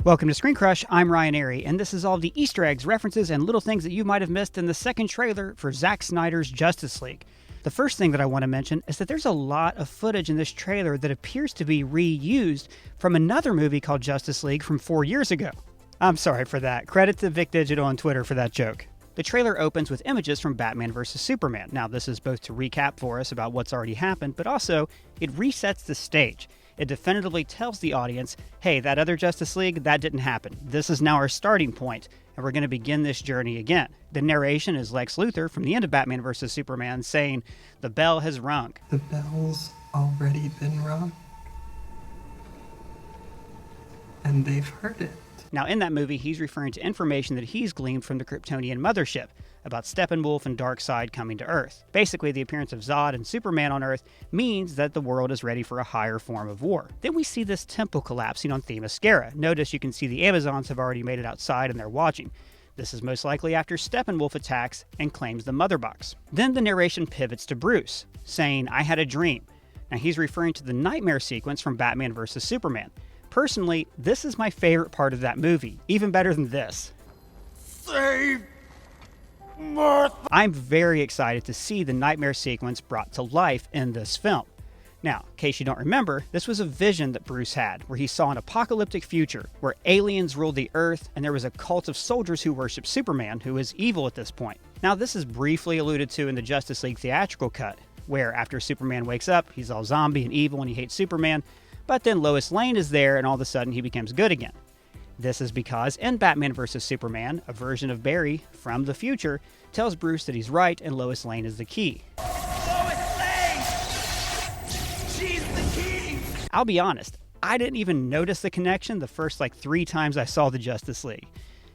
Welcome to Screen Crush, I'm Ryan Airy, and this is all the Easter eggs, references, and little things that you might have missed in the second trailer for Zack Snyder's Justice League. The first thing that I want to mention is that there's a lot of footage in this trailer that appears to be reused from another movie called Justice League from 4 years ago. I'm sorry for that. Credit to Vic Digital on Twitter for that joke. The trailer opens with images from Batman vs. Superman. Now, this is both to recap for us about what's already happened, but also it resets the stage. It definitively tells the audience, hey, that other Justice League, that didn't happen. This is now our starting point, and we're going to begin this journey again. The narration is Lex Luthor from the end of Batman vs. Superman saying, the bell has rung. The bell's already been rung. And they've heard it. Now, in that movie, he's referring to information that he's gleaned from the Kryptonian mothership about Steppenwolf and Darkseid coming to Earth. Basically, the appearance of Zod and Superman on Earth means that the world is ready for a higher form of war. Then we see this temple collapsing on Themyscira. Notice you can see the Amazons have already made it outside and they're watching. This is most likely after Steppenwolf attacks and claims the Mother Box. Then the narration pivots to Bruce, saying, I had a dream. Now, he's referring to the Knightmare sequence from Batman vs. Superman. Personally, this is my favorite part of that movie, even better than this. Save Martha! I'm very excited to see the Knightmare sequence brought to life in this film. Now, in case you don't remember, this was a vision that Bruce had, where he saw an apocalyptic future where aliens ruled the Earth and there was a cult of soldiers who worshiped Superman, who is evil at this point. Now, this is briefly alluded to in the Justice League theatrical cut, where after Superman wakes up, he's all zombie and evil and he hates Superman, but then Lois Lane is there and all of a sudden he becomes good again. This is because in Batman vs. Superman, a version of Barry from the future tells Bruce that he's right and Lois Lane is the key. Lois Lane! She's the key! I'll be honest, I didn't even notice the connection the first 3 times I saw the Justice League.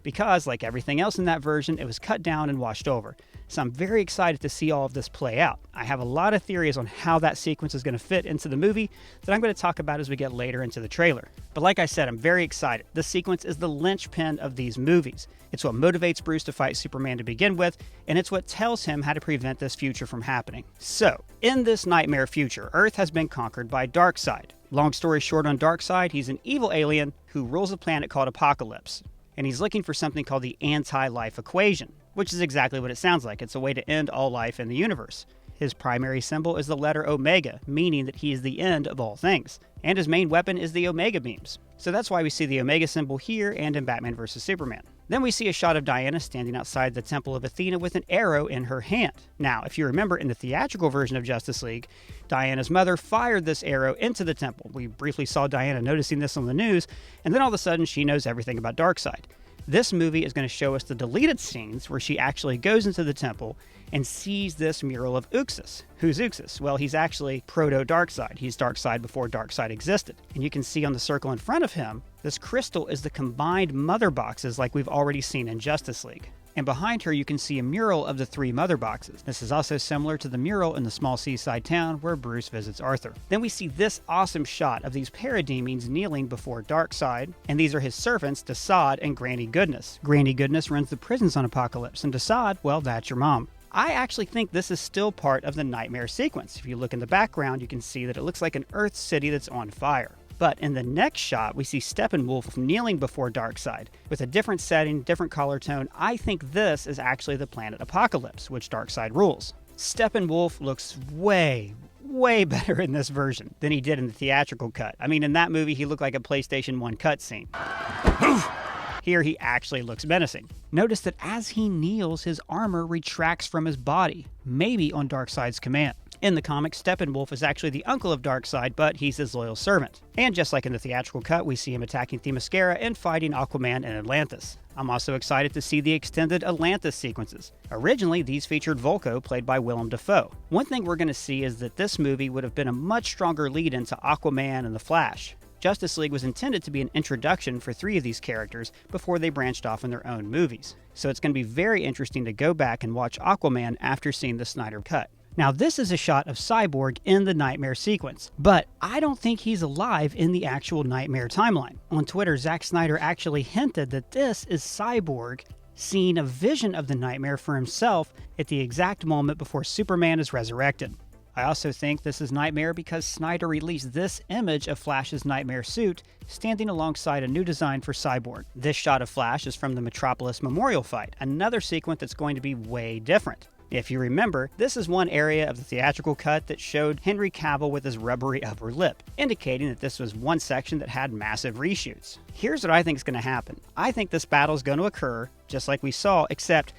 Because, like everything else in that version, it was cut down and washed over. So I'm very excited to see all of this play out. I have a lot of theories on how that sequence is going to fit into the movie that I'm going to talk about as we get later into the trailer. But like I said, I'm very excited. This sequence is the linchpin of these movies. It's what motivates Bruce to fight Superman to begin with, and it's what tells him how to prevent this future from happening. So, in this nightmare future, Earth has been conquered by Darkseid. Long story short on Darkseid, he's an evil alien who rules a planet called Apocalypse. And he's looking for something called the anti-life equation, which is exactly what it sounds like. It's a way to end all life in the universe. His primary symbol is the letter Omega, meaning that he is the end of all things. And his main weapon is the Omega beams. So that's why we see the Omega symbol here and in Batman vs. Superman. Then we see a shot of Diana standing outside the Temple of Athena with an arrow in her hand. Now, if you remember in the theatrical version of Justice League, Diana's mother fired this arrow into the temple. We briefly saw Diana noticing this on the news, and then all of a sudden she knows everything about Darkseid. This movie is going to show us the deleted scenes where she actually goes into the temple and sees this mural of Uxas. Who's Uxas? Well, he's actually proto-Darkseid. He's Darkseid before Darkseid existed. And you can see on the circle in front of him, this crystal is the combined mother boxes like we've already seen in Justice League. And behind her, you can see a mural of the 3 mother boxes. This is also similar to the mural in the small seaside town where Bruce visits Arthur. Then we see this awesome shot of these parademons kneeling before Darkseid, and these are his servants, Desaad and Granny Goodness. Granny Goodness runs the prisons on Apocalypse, and Desaad, well, that's your mom. I actually think this is still part of the Knightmare sequence. If you look in the background, you can see that it looks like an Earth city that's on fire. But in the next shot, we see Steppenwolf kneeling before Darkseid. With a different setting, different color tone, I think this is actually the planet Apocalypse, which Darkseid rules. Steppenwolf looks way better in this version than he did in the theatrical cut. I mean, in that movie, he looked like a PlayStation 1 cutscene. Here, he actually looks menacing. Notice that as he kneels, his armor retracts from his body, maybe on Darkseid's command. In the comics, Steppenwolf is actually the uncle of Darkseid, but he's his loyal servant. And just like in the theatrical cut, we see him attacking Themyscira and fighting Aquaman in Atlantis. I'm also excited to see the extended Atlantis sequences. Originally, these featured Vulko, played by Willem Dafoe. One thing we're going to see is that this movie would have been a much stronger lead-in to Aquaman and the Flash. Justice League was intended to be an introduction for 3 of these characters before they branched off in their own movies. So it's going to be very interesting to go back and watch Aquaman after seeing the Snyder cut. Now, this is a shot of Cyborg in the Knightmare sequence, but I don't think he's alive in the actual Knightmare timeline. On Twitter, Zack Snyder actually hinted that this is Cyborg seeing a vision of the Knightmare for himself at the exact moment before Superman is resurrected. I also think this is Knightmare because Snyder released this image of Flash's Knightmare suit standing alongside a new design for Cyborg. This shot of Flash is from the Metropolis Memorial fight, another sequence that's going to be way different. If you remember, this is one area of the theatrical cut that showed Henry Cavill with his rubbery upper lip, indicating that this was one section that had massive reshoots. Here's what I think is going to happen. I think this battle is going to occur just like we saw, except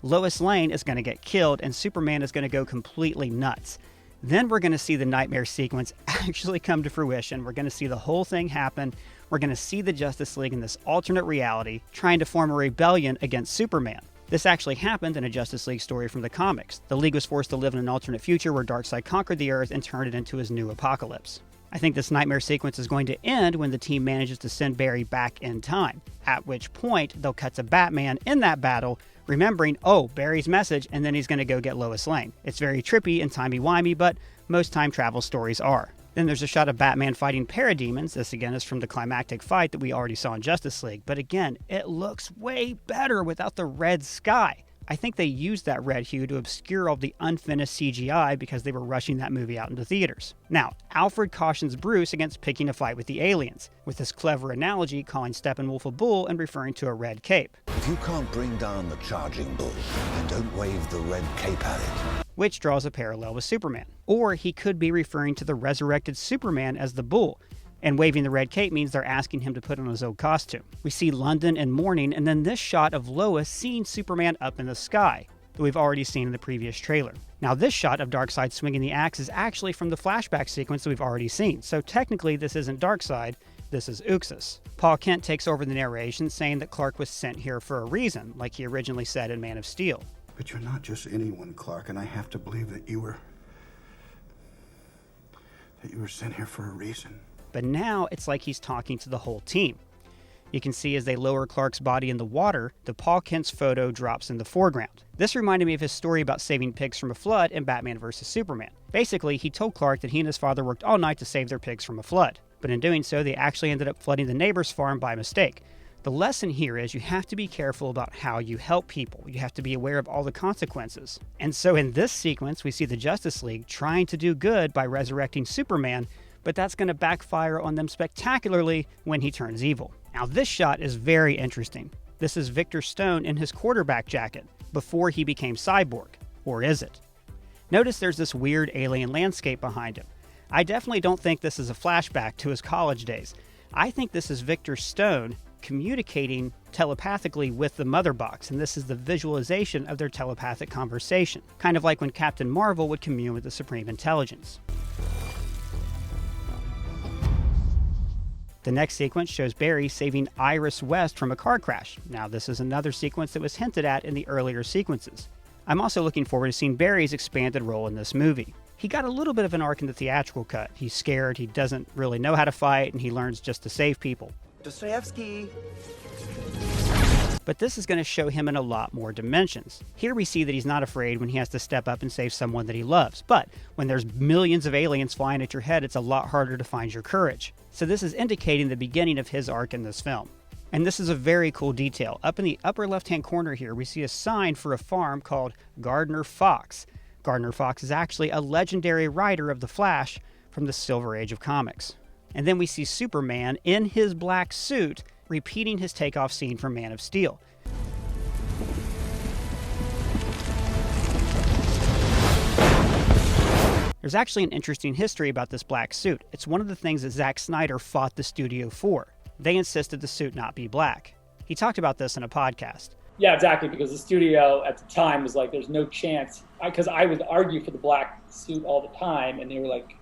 Lois Lane is going to get killed and Superman is going to go completely nuts. Then we're going to see the Knightmare sequence actually come to fruition. We're going to see the whole thing happen. We're going to see the Justice League in this alternate reality trying to form a rebellion against Superman. This actually happened in a Justice League story from the comics. The League was forced to live in an alternate future where Darkseid conquered the Earth and turned it into his new apocalypse. I think this Knightmare sequence is going to end when the team manages to send Barry back in time, at which point they'll cut to Batman in that battle, remembering, oh, Barry's message, and then he's going to go get Lois Lane. It's very trippy and timey-wimey, but most time travel stories are. Then there's a shot of Batman fighting parademons. This again is from the climactic fight that we already saw in Justice League, but again, it looks way better without the red sky. I think they used that red hue to obscure all the unfinished CGI because they were rushing that movie out into theaters. Now, Alfred cautions Bruce against picking a fight with the aliens, with this clever analogy calling Steppenwolf a bull and referring to a red cape. If you can't bring down the charging bull, then don't wave the red cape at it. Which draws a parallel with Superman. Or he could be referring to the resurrected Superman as the bull, and waving the red cape means they're asking him to put on his old costume. We see London in mourning, and then this shot of Lois seeing Superman up in the sky, that we've already seen in the previous trailer. Now this shot of Darkseid swinging the axe is actually from the flashback sequence that we've already seen, so technically this isn't Darkseid, this is Uxas. Paul Kent takes over the narration, saying that Clark was sent here for a reason, like he originally said in Man of Steel. But you're not just anyone, Clark, and I have to believe that you were sent here for a reason. But now it's like he's talking to the whole team. You can see as they lower Clark's body in the water, the Paul Kent's photo drops in the foreground. This reminded me of his story about saving pigs from a flood in Batman vs. Superman. Basically, he told Clark that he and his father worked all night to save their pigs from a flood. But in doing so, they actually ended up flooding the neighbor's farm by mistake. The lesson here is you have to be careful about how you help people. You have to be aware of all the consequences. And so in this sequence, we see the Justice League trying to do good by resurrecting Superman, but that's going to backfire on them spectacularly when he turns evil. Now this shot is very interesting. This is Victor Stone in his quarterback jacket before he became Cyborg. Or is it? Notice there's this weird alien landscape behind him. I definitely don't think this is a flashback to his college days. I think this is Victor Stone communicating telepathically with the Mother Box, and this is the visualization of their telepathic conversation, kind of like when Captain Marvel would commune with the Supreme Intelligence. The next sequence shows Barry saving Iris West from a car crash. Now this is another sequence that was hinted at in the earlier sequences. I'm also looking forward to seeing Barry's expanded role in this movie. He got a little bit of an arc in the theatrical cut. He's scared, he doesn't really know how to fight, and he learns just to save people. Dostoevsky. But this is going to show him in a lot more dimensions. Here we see that he's not afraid when he has to step up and save someone that he loves. But when there's millions of aliens flying at your head, it's a lot harder to find your courage. So this is indicating the beginning of his arc in this film. And this is a very cool detail. Up in the upper left-hand corner here, we see a sign for a farm called Gardner Fox. Gardner Fox is actually a legendary writer of The Flash from the Silver Age of comics. And then we see Superman in his black suit repeating his takeoff scene from Man of Steel. There's actually an interesting history about this black suit. It's one of the things that Zack Snyder fought the studio for. They insisted the suit not be black. He talked about this in a podcast. Yeah, exactly, because the studio at the time was like, there's no chance, because I would argue for the black suit all the time, and they were like,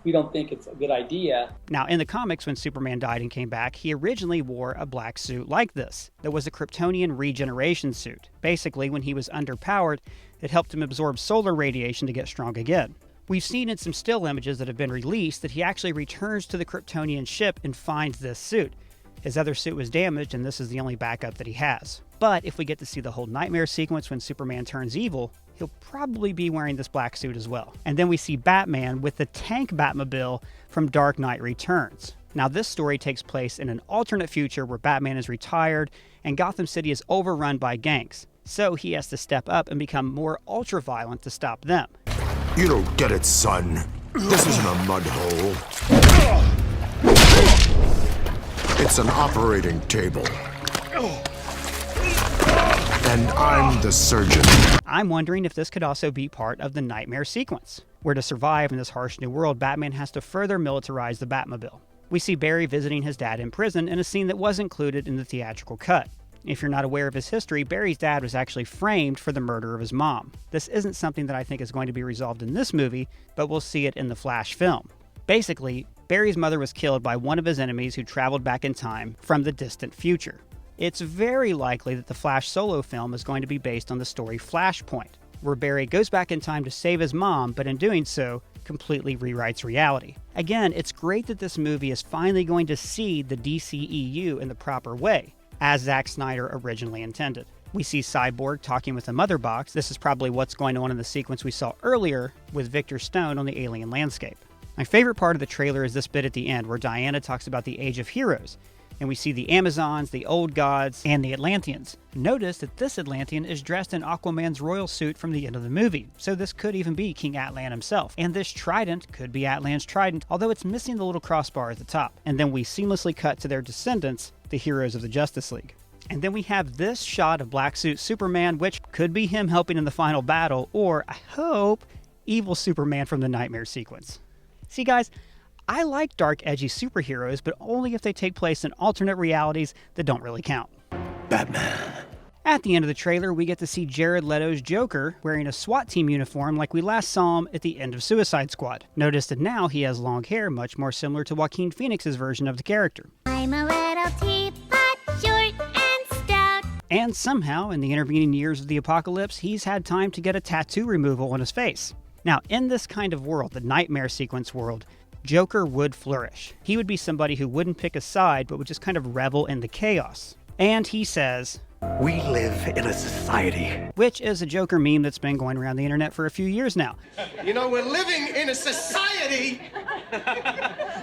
we don't think it's a good idea. Now, in the comics, when Superman died and came back, he originally wore a black suit like this. That was a Kryptonian regeneration suit. Basically, when he was underpowered, it helped him absorb solar radiation to get strong again. We've seen in some still images that have been released that he actually returns to the Kryptonian ship and finds this suit. His other suit was damaged, and this is the only backup that he has. But if we get to see the whole Knightmare sequence when Superman turns evil, he'll probably be wearing this black suit as well. And then we see Batman with the tank Batmobile from Dark Knight Returns. Now this story takes place in an alternate future where Batman is retired and Gotham City is overrun by gangs. So he has to step up and become more ultra-violent to stop them. You don't get it, son. This isn't a mud hole. It's an operating table. And I'm the surgeon. I'm wondering if this could also be part of the Knightmare sequence, where to survive in this harsh new world, Batman has to further militarize the Batmobile. We see Barry visiting his dad in prison in a scene that was included in the theatrical cut. If you're not aware of his history, Barry's dad was actually framed for the murder of his mom. This isn't something that I think is going to be resolved in this movie, but we'll see it in the Flash film. Basically, Barry's mother was killed by one of his enemies who traveled back in time from the distant future. It's very likely that the Flash solo film is going to be based on the story Flashpoint, where Barry goes back in time to save his mom, but in doing so, completely rewrites reality. Again, it's great that this movie is finally going to see the DCEU in the proper way, as Zack Snyder originally intended. We see Cyborg talking with the Mother Box. This is probably what's going on in the sequence we saw earlier with Victor Stone on the alien landscape. My favorite part of the trailer is this bit at the end where Diana talks about the Age of Heroes, and we see the Amazons, the Old Gods, and the Atlanteans. Notice that this Atlantean is dressed in Aquaman's royal suit from the end of the movie, so this could even be King Atlan himself. And this trident could be Atlan's trident, although it's missing the little crossbar at the top. And then we seamlessly cut to their descendants, the heroes of the Justice League. And then we have this shot of Black Suit Superman, which could be him helping in the final battle, or, I hope, evil Superman from the Knightmare sequence. See guys, I like dark, edgy superheroes, but only if they take place in alternate realities that don't really count. Batman. At the end of the trailer, we get to see Jared Leto's Joker wearing a SWAT team uniform like we last saw him at the end of Suicide Squad. Notice that now he has long hair, much more similar to Joaquin Phoenix's version of the character. I'm a little teapot, short and stout. And somehow, in the intervening years of the apocalypse, he's had time to get a tattoo removal on his face. Now, in this kind of world, the Knightmare sequence world, Joker would flourish. He would be somebody who wouldn't pick a side, but would just kind of revel in the chaos. And he says, "We live in a society," which is a Joker meme that's been going around the internet for a few years now. You know, we're living in a society.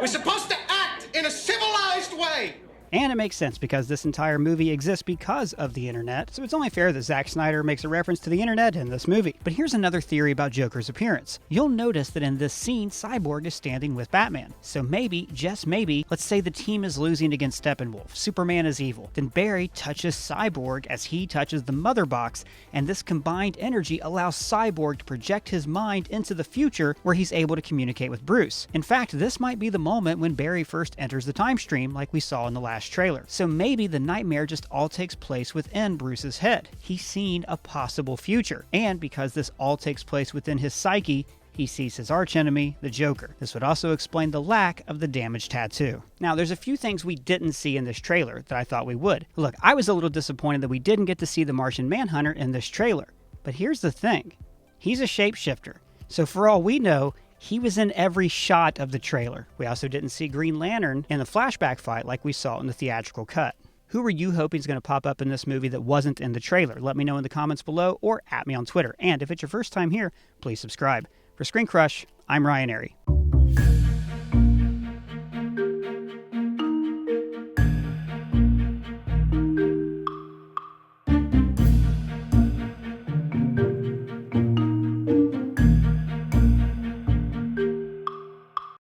We're supposed to act in a civilized way. And it makes sense because this entire movie exists because of the internet, so it's only fair that Zack Snyder makes a reference to the internet in this movie. But here's another theory about Joker's appearance. You'll notice that in this scene, Cyborg is standing with Batman. So maybe, just maybe, let's say the team is losing against Steppenwolf, Superman is evil, then Barry touches Cyborg as he touches the Mother Box, and this combined energy allows Cyborg to project his mind into the future where he's able to communicate with Bruce. In fact, this might be the moment when Barry first enters the time stream like we saw in the last trailer. So maybe the Knightmare just all takes place within Bruce's head. He's seen a possible future. And because this all takes place within his psyche, he sees his archenemy, the Joker. This would also explain the lack of the damaged tattoo. Now, there's a few things we didn't see in this trailer that I thought we would. Look, I was a little disappointed that we didn't get to see the Martian Manhunter in this trailer. But here's the thing. He's a shapeshifter. So for all we know, he was in every shot of the trailer. We also didn't see Green Lantern in the flashback fight like we saw in the theatrical cut. Who were you hoping is going to pop up in this movie that wasn't in the trailer? Let me know in the comments below or at me on Twitter. And if it's your first time here, please subscribe. For Screen Crush, I'm Ryan Airy.